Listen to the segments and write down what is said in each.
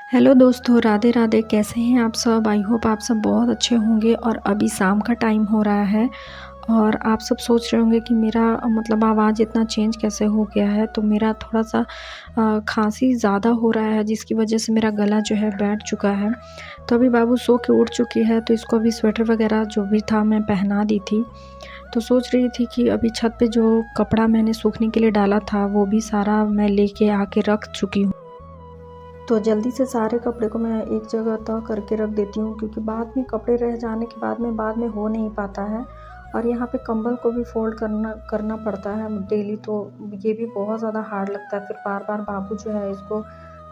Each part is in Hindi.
हेलो दोस्तों, राधे राधे। कैसे हैं आप सब? आई होप आप सब बहुत अच्छे होंगे। और अभी शाम का टाइम हो रहा है और आप सब सोच रहे होंगे कि मेरा मतलब आवाज़ इतना चेंज कैसे हो गया है। तो मेरा थोड़ा सा खांसी ज़्यादा हो रहा है, जिसकी वजह से मेरा गला जो है बैठ चुका है। तो अभी बाबू सो के उठ चुकी है, तो इसको अभी स्वेटर वगैरह जो भी था मैं पहना दी थी। तो सोच रही थी कि अभी छत पे जो कपड़ा मैंने सूखने के लिए डाला था वो भी सारा मैं लेके आके रख चुकी हूँ। तो जल्दी से सारे कपड़े को मैं एक जगह तह करके रख देती हूँ, क्योंकि बाद में कपड़े रह जाने के बाद में हो नहीं पाता है। और यहाँ पे कंबल को भी फ़ोल्ड करना पड़ता है डेली, तो ये भी बहुत ज़्यादा हार्ड लगता है। फिर बार-बार बाबू जो है इसको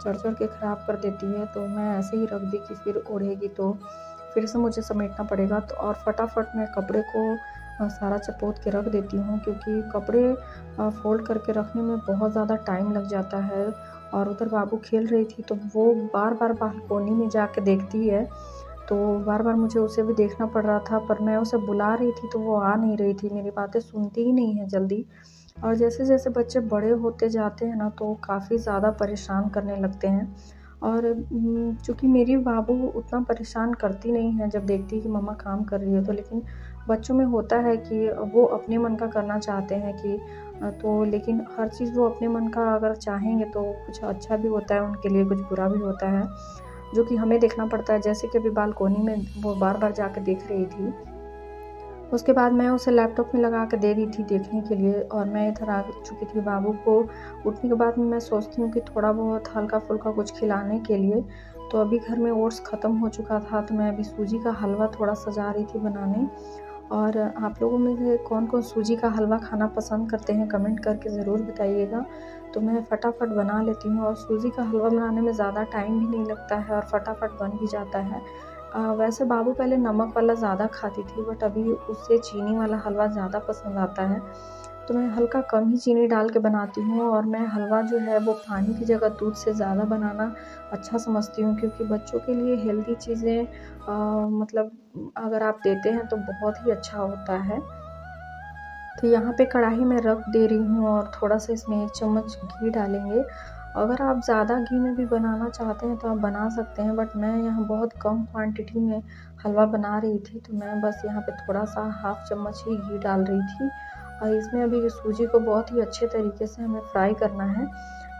चढ़-चढ़ के ख़राब कर देती है, तो मैं ऐसे ही रख दी कि फिर ओढ़ेगी तो फिर से मुझे समेटना पड़ेगा। तो और फटाफट मैं कपड़े को सारा चपोत के रख देती हूँ, क्योंकि कपड़े फ़ोल्ड करके रखने में बहुत ज़्यादा टाइम लग जाता है। और उधर बाबू खेल रही थी, तो वो बार-बार बालकोनी में जाके देखती है, तो बार-बार मुझे उसे भी देखना पड़ रहा था। पर मैं उसे बुला रही थी तो वो आ नहीं रही थी, मेरी बातें सुनती ही नहीं है जल्दी। और जैसे-जैसे बच्चे बड़े होते जाते हैं ना, तो काफ़ी ज़्यादा परेशान करने लगते हैं। और चूँकि मेरी बाबू उतना परेशान करती नहीं है जब देखती है कि मम्मा काम कर रही है तो, लेकिन बच्चों में होता है कि वो अपने मन का करना चाहते हैं कि तो लेकिन हर चीज़ वो अपने मन का अगर चाहेंगे तो कुछ अच्छा भी होता है उनके लिए, कुछ बुरा भी होता है, जो कि हमें देखना पड़ता है। जैसे कि अभी बालकोनी में वो बार-बार जाके देख रही थी। उसके बाद मैं उसे लैपटॉप में लगा के दे दी थी देखने के लिए, और मैं इधर आ चुकी थी। बाबू को उठने के बाद में मैं सोचती हूँ कि थोड़ा बहुत हल्का-फुल्का कुछ खिलाने के लिए। तो अभी घर में ओट्स ख़त्म हो चुका था, तो मैं अभी सूजी का हलवा थोड़ा-सा जा रही थी बनाने। और आप लोगों में से कौन-कौन सूजी का हलवा खाना पसंद करते हैं, कमेंट करके ज़रूर बताइएगा। तो मैं फटाफट बना लेती हूँ, और सूजी का हलवा बनाने में ज़्यादा टाइम भी नहीं लगता है और फटाफट बन भी जाता है। वैसे बाबू पहले नमक वाला ज़्यादा खाती थी, बट अभी उसे चीनी वाला हलवा ज़्यादा पसंद आता है। तो मैं हल्का कम ही चीनी डाल के बनाती हूँ, और मैं हलवा जो है वो पानी की जगह दूध से ज़्यादा बनाना अच्छा समझती हूँ, क्योंकि बच्चों के लिए हेल्दी चीज़ें मतलब अगर आप देते हैं तो बहुत ही अच्छा होता है। तो यहाँ पे कढ़ाई में रख दे रही हूँ, और थोड़ा-सा इसमें 1 चम्मच घी डालेंगे। अगर आप ज़्यादा घी में भी बनाना चाहते हैं तो आप बना सकते हैं, बट मैं यहाँ बहुत कम क्वांटिटी में हलवा बना रही थी, तो मैं बस यहाँ पे थोड़ा-सा हाफ़ चम्मच ही घी डाल रही थी। और इसमें अभी सूजी को बहुत ही अच्छे तरीके से हमें फ्राई करना है।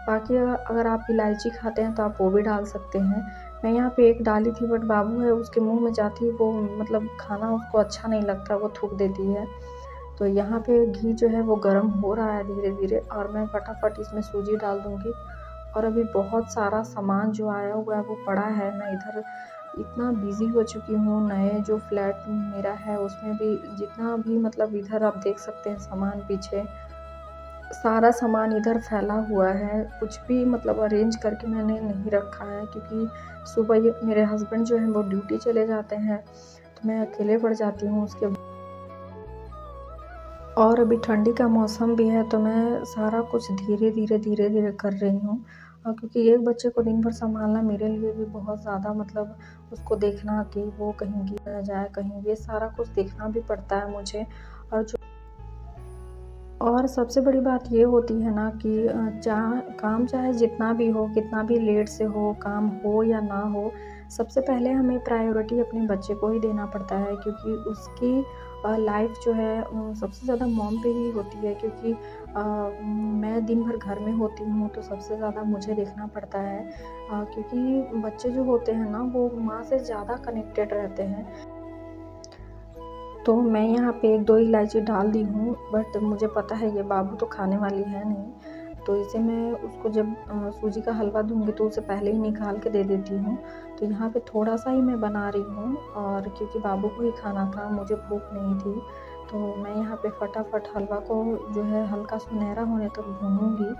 बाकी अगर आप इलायची खाते हैं तो आप वो भी डाल सकते हैं। मैं यहाँ पे 1 डाली थी, बट बाबू है उसके मुँह में जाती है वो, मतलब खाना उसको अच्छा नहीं लगता, वो थूक देती है। तो यहाँ पे घी जो है वो गरम हो रहा है धीरे-धीरे, और मैं फटाफट इसमें सूजी डाल दूँगी। और अभी बहुत सारा सामान जो आया हुआ है वो पड़ा है। मैं इधर इतना बिज़ी हो चुकी हूँ, नए जो फ्लैट मेरा है उसमें भी जितना भी, मतलब इधर आप देख सकते हैं सामान पीछे, सारा सामान इधर फैला हुआ है। कुछ भी मतलब अरेंज करके मैंने नहीं रखा है, क्योंकि सुबह ये मेरे हस्बैंड जो हैं वो ड्यूटी चले जाते हैं, तो मैं अकेले पड़ जाती हूँ उसके। और अभी ठंडी का मौसम भी है, तो मैं सारा कुछ धीरे-धीरे कर रही हूँ। क्योंकि एक बच्चे को दिन भर सँभालना मेरे लिए भी बहुत ज़्यादा, मतलब उसको देखना कि वो कहीं गिर ना जाए, कहीं ये सारा कुछ देखना भी पड़ता है मुझे। और जो और सबसे बड़ी बात ये होती है ना कि चाहे जितना भी हो, कितना भी लेट से हो, काम हो या ना हो, सबसे पहले हमें प्रायोरिटी अपने बच्चे को ही देना पड़ता है, क्योंकि उसकी लाइफ़ जो है सबसे ज़्यादा मॉम पे ही होती है, क्योंकि मैं दिन भर घर में होती हूँ, तो सबसे ज़्यादा मुझे देखना पड़ता है। क्योंकि बच्चे जो होते हैं ना, वो माँ से ज़्यादा कनेक्टेड रहते हैं। तो मैं यहाँ पे 1-2 इलायची डाल दी हूँ, बट मुझे पता है ये बाबू तो खाने वाली है नहीं, तो इसे मैं उसको जब सूजी का हलवा दूँगी तो उसे पहले ही निकाल के दे देती हूँ। तो यहाँ पे थोड़ा-सा ही मैं बना रही हूँ, और क्योंकि बाबू को ही खाना था, मुझे भूख नहीं थी, तो मैं यहाँ पे फटाफट हलवा को जो है हल्का सुनहरा होने तक भूनूँगी,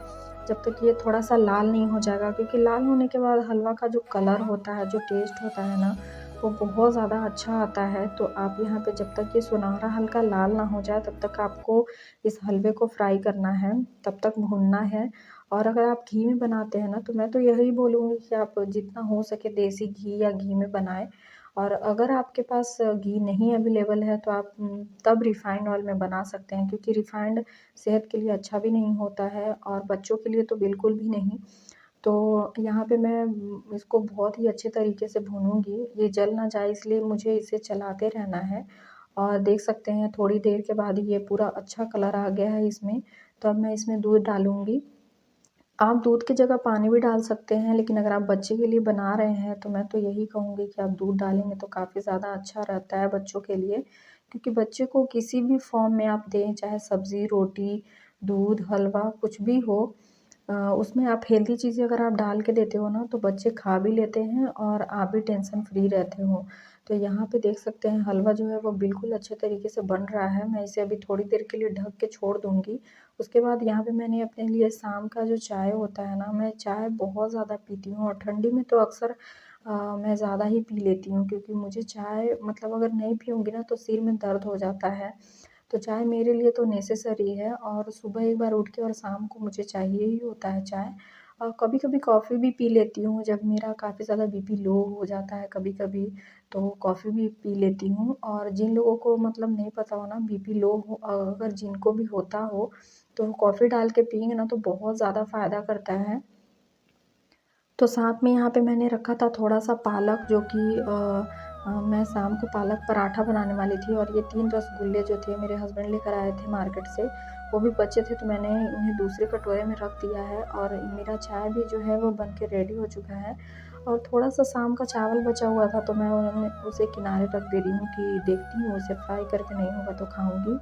जब तक ये थोड़ा-सा लाल नहीं हो जाएगा, क्योंकि लाल होने के बाद हलवा का जो कलर होता है, जो टेस्ट होता है ना, वो बहुत ज़्यादा अच्छा आता है। तो आप यहाँ पे जब तक ये सुनहरा हल्का लाल ना हो जाए तब तक आपको इस हलवे को फ्राई करना है, तब तक भूनना है। और अगर आप घी में बनाते हैं ना, तो मैं तो यही बोलूँगी कि आप जितना हो सके देसी घी या घी में बनाएँ। और अगर आपके पास घी नहीं अवेलेबल है तो आप तब रिफाइंड ऑयल में बना सकते हैं, क्योंकि रिफाइंड सेहत के लिए अच्छा भी नहीं होता है, और बच्चों के लिए तो बिल्कुल भी नहीं। तो यहाँ पे मैं इसको बहुत ही अच्छे तरीके से भूनूँगी, ये जल ना जाए इसलिए मुझे इसे चलाते रहना है। और देख सकते हैं थोड़ी देर के बाद ये पूरा अच्छा कलर आ गया है इसमें, तो अब मैं इसमें दूध डालूँगी। आप दूध की जगह पानी भी डाल सकते हैं, लेकिन अगर आप बच्चे के लिए बना रहे हैं तो मैं तो यही कहूँगी कि आप दूध डालेंगे तो काफ़ी ज़्यादा अच्छा रहता है बच्चों के लिए। क्योंकि बच्चे को किसी भी फ़ॉर्म में आप दें, चाहे सब्ज़ी, रोटी, दूध, हलवा कुछ भी हो, उसमें आप हेल्दी चीज़ें अगर आप डाल के देते हो ना तो बच्चे खा भी लेते हैं और आप भी टेंशन फ्री रहते हो। तो यहाँ पे देख सकते हैं हलवा जो है वो बिल्कुल अच्छे तरीके से बन रहा है। मैं इसे अभी थोड़ी देर के लिए ढक के छोड़ दूँगी। उसके बाद यहाँ पे मैंने अपने लिए शाम का जो चाय होता है ना, मैं चाय बहुत ज़्यादा पीती हूँ और ठंडी में तो अक्सर मैं ज़्यादा ही पी लेती हूँ, क्योंकि मुझे चाय मतलब अगर नहीं पीऊँगी ना तो सिर में दर्द हो जाता है। तो चाय मेरे लिए तो नेसेसरी है और सुबह एक बार उठ के और शाम को मुझे चाहिए ही होता है चाय। और कभी-कभी कॉफ़ी भी पी लेती हूँ जब मेरा काफ़ी ज़्यादा बीपी लो हो जाता है कभी-कभी, तो कॉफ़ी भी पी लेती हूँ। और जिन लोगों को मतलब नहीं पता हो ना बीपी लो हो, अगर जिनको भी होता हो तो कॉफ़ी डाल के पिएँगे ना तो बहुत ज़्यादा फ़ायदा करता है। तो साथ में यहाँ पे मैंने रखा था थोड़ा-सा पालक, जो कि मैं शाम को पालक पराठा बनाने वाली थी और ये 3 रसगुल्ले जो थे मेरे हस्बैंड लेकर आए थे मार्केट से, वो भी बचे थे तो मैंने उन्हें दूसरे कटोरे में रख दिया है। और मेरा चाय भी जो है वो बन के रेडी हो चुका है। और थोड़ा-सा शाम का चावल बचा हुआ था तो मैं उसे किनारे रख दे रही हूँ कि देखती हूँ उसे फ्राई करके नहीं होगा तो खाऊँगी।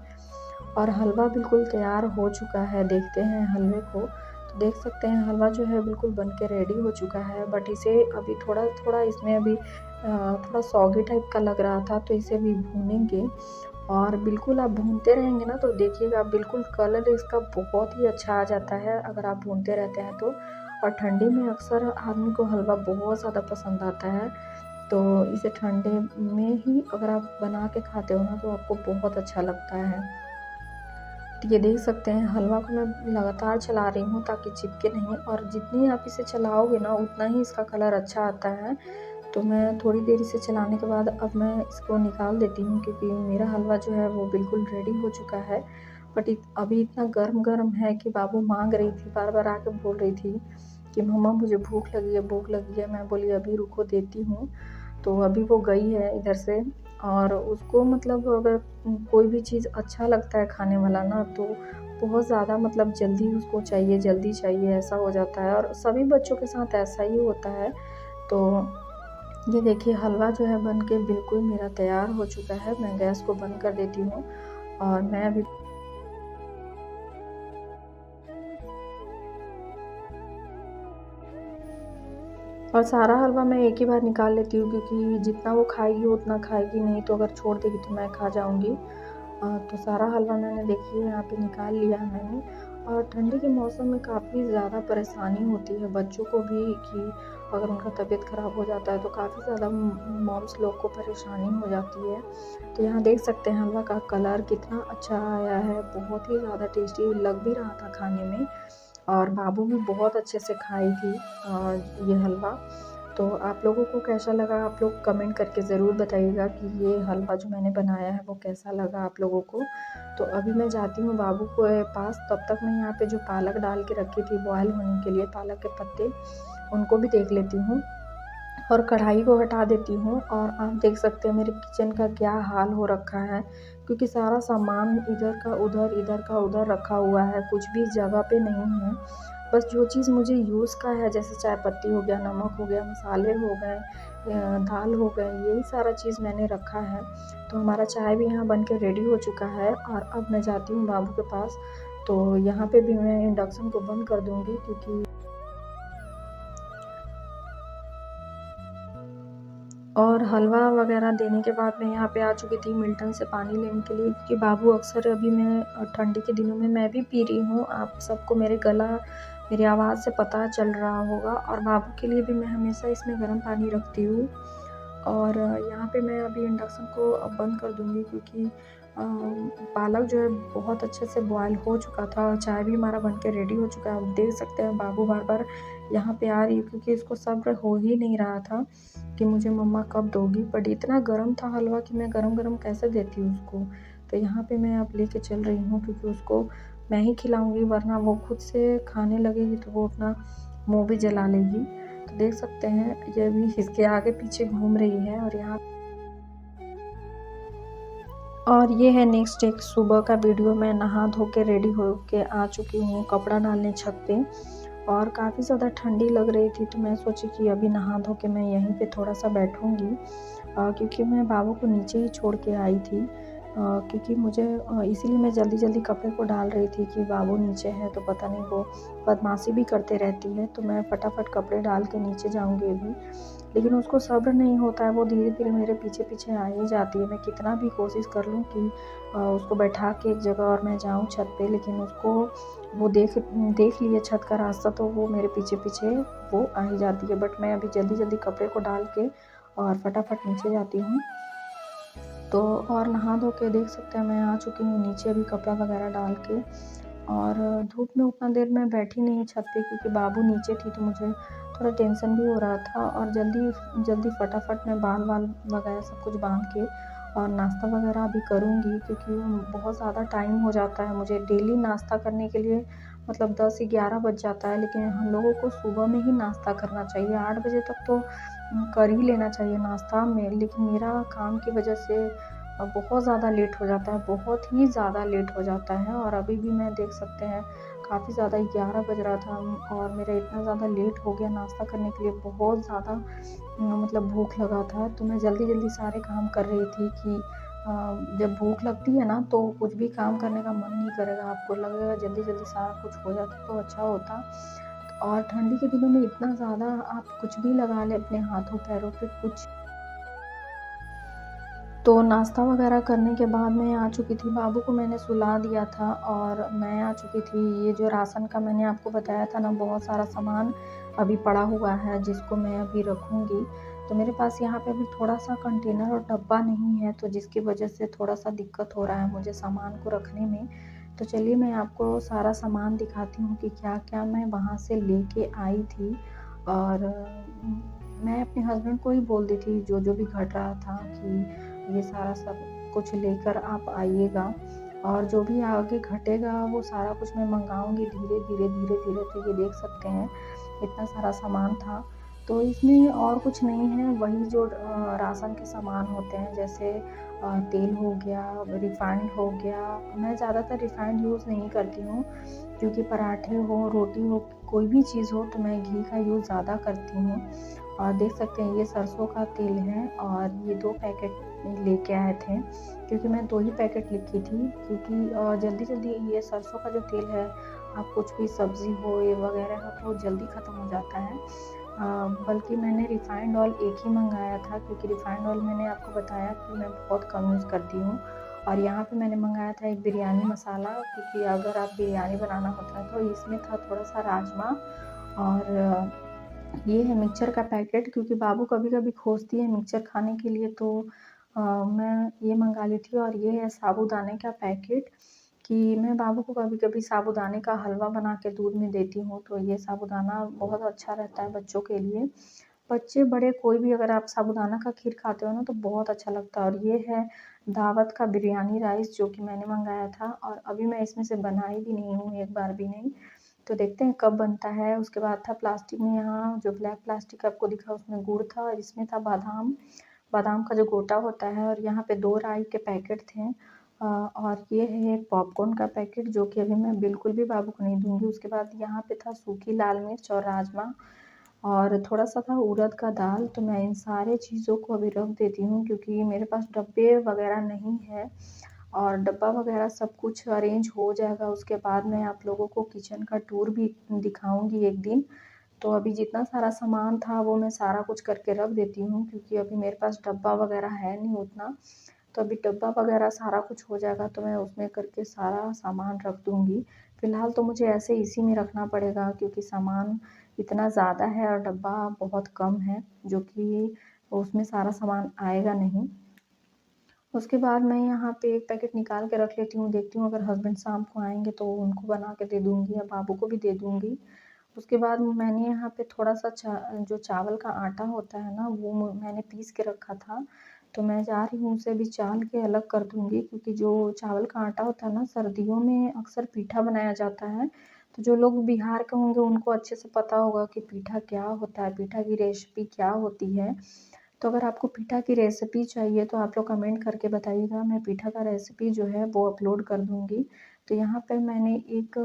और हलवा बिल्कुल तैयार हो चुका है, देखते हैं हलवे को। तो देख सकते हैं हलवा जो है बिल्कुल बन के रेडी हो चुका है, बट इसे अभी थोड़ा-थोड़ा इसमें अभी थोड़ा सौगी टाइप का लग रहा था तो इसे अभी भूनेंगे। और बिल्कुल आप भूनते रहेंगे ना तो देखिएगा बिल्कुल कलर इसका बहुत ही अच्छा आ जाता है अगर आप भूनते रहते हैं तो। और ठंडी में अक्सर आदमी को हलवा बहुत ज़्यादा पसंद आता है, तो इसे ठंडे में ही अगर आप बना के खाते हो ना तो आपको बहुत अच्छा लगता है। तो ये देख सकते हैं हलवा को मैं लगातार चला रही हूँ ताकि चिपके नहीं, और जितनी आप इसे चलाओगे ना उतना ही इसका कलर अच्छा आता है। तो मैं थोड़ी देर इसे चलाने के बाद अब मैं इसको निकाल देती हूँ, क्योंकि मेरा हलवा जो है वो बिल्कुल रेडी हो चुका है। बट अभी इतना गर्म-गर्म है कि बाबू माँग रही थी, बार-बार आके बोल रही थी कि मम्मा मुझे भूख लगी है, भूख लगी है। मैं बोली अभी रुको देती हूँ। तो अभी वो गई है इधर से। और उसको मतलब अगर कोई भी चीज़ अच्छा लगता है खाने वाला ना तो बहुत ज़्यादा मतलब जल्दी चाहिए ऐसा हो जाता है, और सभी बच्चों के साथ ऐसा ही होता है। तो ये देखिए हलवा जो है बन के बिल्कुल मेरा तैयार हो चुका है। मैं गैस को बंद कर देती हूँ और मैं अभी और सारा हलवा मैं एक ही बार निकाल लेती हूँ, क्योंकि जितना वो खाएगी उतना खाएगी, नहीं तो अगर छोड़ देगी तो मैं खा जाऊँगी। तो सारा हलवा मैंने देखिए यहाँ पे निकाल लिया है मैंने। और ठंडी के मौसम में काफ़ी ज़्यादा परेशानी होती है बच्चों को भी, कि अगर उनका तबीयत ख़राब हो जाता है तो काफ़ी ज़्यादा मॉम्स लोग को परेशानी हो जाती है। तो यहाँ देख सकते हैं हलवा का कलर कितना अच्छा आया है, बहुत ही ज़्यादा टेस्टी लग भी रहा था खाने में। और बाबू भी बहुत अच्छे से खाई थी ये हलवा। तो आप लोगों को कैसा लगा, आप लोग कमेंट करके ज़रूर बताइएगा कि ये हलवा जो मैंने बनाया है वो कैसा लगा आप लोगों को। तो अभी मैं जाती हूँ बाबू के पास, तब तक मैं यहाँ पे जो पालक डाल के रखी थी बॉयल होने के लिए, पालक के पत्ते, उनको भी देख लेती हूँ और कढ़ाई को हटा देती हूँ। और आप देख सकते हैं मेरे किचन का क्या हाल हो रखा है, क्योंकि सारा सामान इधर का उधर रखा हुआ है, कुछ भी जगह पे नहीं है। बस जो चीज़ मुझे यूज़ का है, जैसे चाय पत्ती हो गया, नमक हो गया, मसाले हो गए, दाल हो गए, यही सारा चीज़ मैंने रखा है। तो हमारा चाय भी यहाँ बन के रेडी हो चुका है और अब मैं जाती हूँ बाबू के पास। तो यहाँ पे भी मैं इंडक्शन को बंद कर दूँगी, क्योंकि और हलवा वगैरह देने के बाद मैं यहाँ पे आ चुकी थी मिल्टन से पानी लेने के लिए, क्योंकि बाबू अक्सर अभी मैं ठंडी के दिनों में मैं भी पी रही हूँ। आप सबको मेरी आवाज़ से पता चल रहा होगा। और बाबू के लिए भी मैं हमेशा इसमें गर्म पानी रखती हूँ। और यहाँ पे मैं अभी इंडक्शन को बंद कर दूँगी, क्योंकि पालक जो है बहुत अच्छे से बॉयल हो चुका था और चाय भी हमारा बन के रेडी हो चुका है। आप देख सकते हैं बाबू बार-बार यहाँ पे आ रही है, क्योंकि इसको सब्र हो ही नहीं रहा था कि मुझे मम्मा कब दोगी। बट इतना गर्म था हलवा कि मैं गरम-गरम कैसे देती उसको। तो यहाँ पे मैं अब लेके चल रही हूँ, क्योंकि उसको मैं ही खिलाऊँगी, वरना वो खुद से खाने लगेगी तो वो अपना मुँह भी जला लेगी। तो देख सकते हैं ये अभी इसके आगे पीछे घूम रही है। और ये है नेक्स्ट डे सुबह का वीडियो। मैं नहा धो के रेडी हो के आ चुकी हूँ कपड़ा डालने छत पे, और काफ़ी ज़्यादा ठंडी लग रही थी, तो मैं सोची कि अभी नहा धो के मैं यहीं पे थोड़ा सा बैठूँगी, क्योंकि मैं बाबू को नीचे ही छोड़ के आई थी। क्योंकि मुझे इसीलिए मैं जल्दी-जल्दी कपड़े को डाल रही थी कि बाबू नीचे है तो पता नहीं वो बदमाशी भी करते रहती है, तो मैं फटाफट कपड़े डाल के नीचे जाऊँगी अभी। लेकिन उसको सब्र नहीं होता है, वो धीरे-धीरे मेरे पीछे-पीछे आ ही जाती है। मैं कितना भी कोशिश कर लूँ कि उसको बैठा के एक जगह और मैं जाऊँ छत पे, लेकिन उसको वो देख देख लिए छत का रास्ता, तो वो मेरे पीछे-पीछे वो आ ही जाती है। बट मैं अभी जल्दी-जल्दी कपड़े को डाल के और फटाफट नीचे जाती हूँ। तो और नहा धो के देख सकते हैं मैं आ चुकी हूँ नीचे अभी कपड़ा वगैरह डाल के, और धूप में उतना देर मैं बैठी नहीं छत पे, क्योंकि बाबू नीचे थी तो मुझे थोड़ा टेंशन भी हो रहा था, और जल्दी जल्दी फटाफट मैं बाल वाल वगैरह सब कुछ बांध के और नाश्ता वगैरह भी करूँगी, क्योंकि बहुत ज़्यादा टाइम हो जाता है मुझे डेली नाश्ता करने के लिए। मतलब 10-11 बज जाता है, लेकिन हम लोगों को सुबह में ही नाश्ता करना चाहिए, 8 बजे तक तो कर ही लेना चाहिए नाश्ता में। लेकिन मेरा काम की वजह से बहुत ज़्यादा लेट हो जाता है, बहुत ही ज़्यादा लेट हो जाता है, और अभी भी मैं देख सकते हैं काफ़ी ज़्यादा 11 बज रहा था, और मेरा इतना ज़्यादा लेट हो गया नाश्ता करने के लिए। बहुत ज़्यादा मतलब भूख लगा था, तो मैं जल्दी-जल्दी सारे काम कर रही थी कि जब भूख लगती है ना तो कुछ भी काम करने का मन नहीं करेगा, आपको लगेगा जल्दी-जल्दी सारा कुछ हो जाता तो अच्छा होता। और ठंडी के दिनों में इतना ज़्यादा आप कुछ भी लगा लें अपने हाथों पैरों पे कुछ। तो नाश्ता वगैरह करने के बाद मैं आ चुकी थी, बाबू को मैंने सुला दिया था और मैं आ चुकी थी। ये जो राशन का मैंने आपको बताया था ना, बहुत सारा सामान अभी पड़ा हुआ है जिसको मैं अभी रखूँगी। तो मेरे पास यहाँ पे अभी थोड़ा-सा कंटेनर और डब्बा नहीं है, तो जिसकी वजह से थोड़ा-सा दिक्कत हो रहा है मुझे सामान को रखने में। तो चलिए मैं आपको सारा सामान दिखाती हूँ कि क्या-क्या मैं वहाँ से लेके आई थी। और मैं अपने हस्बैंड को ही बोल दी थी जो-जो भी घट रहा था कि ये सारा सब कुछ लेकर आप आइएगा, और जो भी आगे घटेगा वो सारा कुछ मैं मँगाऊँगी धीरे-धीरे, धीरे-धीरे। तो ये देख सकते हैं इतना सारा सामान था। तो इसमें और कुछ नहीं है, वही जो राशन के सामान होते हैं, जैसे तेल हो गया, रिफाइंड हो गया। मैं ज़्यादातर रिफाइंड यूज़ नहीं करती हूँ, क्योंकि पराठे हो, रोटी हो, कोई भी चीज़ हो तो मैं घी का यूज़ ज़्यादा करती हूँ। और देख सकते हैं ये सरसों का तेल है, और ये 2 पैकेट लेके आए थे, क्योंकि मैं 2 ही पैकेट लिखी थी, क्योंकि जल्दी-जल्दी ये सरसों का जो तेल है, आप कुछ भी सब्ज़ी हो ये वगैरह हो तो जल्दी ख़त्म हो जाता है। बल्कि मैंने रिफाइंड ऑयल एक ही मँगाया था, क्योंकि रिफाइंड ऑयल मैंने आपको बताया कि मैं बहुत कम यूज़ करती हूँ। और यहाँ पे मैंने मँगाया था एक बिरयानी मसाला, क्योंकि अगर आप बिरयानी बनाना होता है तो इसमें था थोड़ा-सा राजमा। और ये है मिक्सचर का पैकेट, क्योंकि बाबू कभी-कभी खोजती है मिक्सचर खाने के लिए, तो मैं ये मँगा ली थी। और ये है साबूदाने का पैकेट, कि मैं बाबू को कभी-कभी साबूदाने का हलवा बना के दूध में देती हूँ, तो ये साबूदाना बहुत अच्छा रहता है बच्चों के लिए। बच्चे बड़े कोई भी अगर आप साबूदाना का खीर खाते हो ना तो बहुत अच्छा लगता है। और ये है दावत का बिरयानी राइस, जो कि मैंने मँगाया था, और अभी मैं इसमें से बनाई भी नहीं हूँ, एक बार भी नहीं। तो देखते हैं कब बनता है। उसके बाद था प्लास्टिक में, यहाँ जो ब्लैक प्लास्टिक आपको दिखा उसमें गुड़ था, और इसमें था बादाम, बादाम का जो गोटा होता है, और यहाँ पे 2 राई के पैकेट थे। और ये है एक पॉपकॉर्न का पैकेट, जो कि अभी मैं बिल्कुल भी बाबू को नहीं दूँगी। उसके बाद यहाँ पे था सूखी लाल मिर्च और राजमा, और थोड़ा-सा था उड़द का दाल। तो मैं इन सारे चीज़ों को अभी रख देती हूँ, क्योंकि मेरे पास डब्बे वगैरह नहीं है, और डब्बा वगैरह सब कुछ अरेंज हो जाएगा। उसके बाद मैं आप लोगों को किचन का टूर भी दिखाऊँगी एक दिन। तो अभी जितना सारा सामान था वो मैं सारा कुछ करके रख देती हूँ, क्योंकि अभी मेरे पास डब्बा वगैरह है नहीं उतना। तो अभी डब्बा वगैरह सारा कुछ हो जाएगा तो मैं उसमें करके सारा सामान रख दूँगी। फ़िलहाल तो मुझे ऐसे इसी में रखना पड़ेगा, क्योंकि सामान इतना ज़्यादा है और डब्बा बहुत कम है, जो कि उसमें सारा सामान आएगा नहीं। उसके बाद मैं यहाँ पे एक पैकेट निकाल के रख लेती हूँ, देखती हूँ अगर हस्बैंड शाम को आएँगे तो उनको बना के दे दूँगी, या बाबू को भी दे दूँगी। उसके बाद मैंने यहाँ पे थोड़ा-सा जो चावल का आटा होता है ना, वो मैंने पीस के रखा था, तो मैं जा रही हूँ उसे अभी चाल के अलग कर दूँगी, क्योंकि जो चावल का आटा होता है ना, सर्दियों में अक्सर पीठा बनाया जाता है, तो जो लोग बिहार के होंगे उनको अच्छे से पता होगा कि पीठा क्या होता है, पीठा की रेसिपी क्या होती है। तो अगर आपको पीठा की रेसिपी चाहिए तो आप लोग कमेंट करके बताइएगा, मैं पीठा का रेसिपी जो है वो अपलोड कर दूँगी। तो यहाँ पे मैंने एक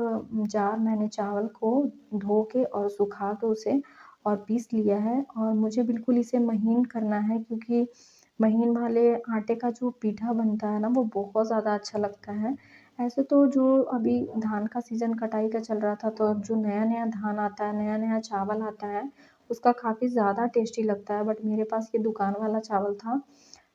जार मैंने चावल को धो के और सुखा के उसे और पीस लिया है और मुझे बिल्कुल इसे महीन करना है, क्योंकि महीन वाले आटे का जो पीठा बनता है ना वो बहुत ज़्यादा अच्छा लगता है। ऐसे तो जो अभी धान का सीज़न कटाई का चल रहा था, तो जो नया-नया धान आता है, नया-नया चावल आता है, उसका काफ़ी ज़्यादा टेस्टी लगता है, बट मेरे पास ये दुकान वाला चावल था,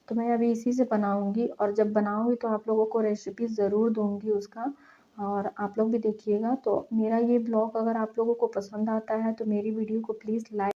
तो मैं अभी इसी से बनाऊँगी और जब बनाऊँगी तो आप लोगों को रेसिपी ज़रूर दूँगी उसका और आप लोग भी देखिएगा। तो मेरा ये ब्लॉग अगर आप लोगों को पसंद आता है तो मेरी वीडियो को प्लीज़ लाइक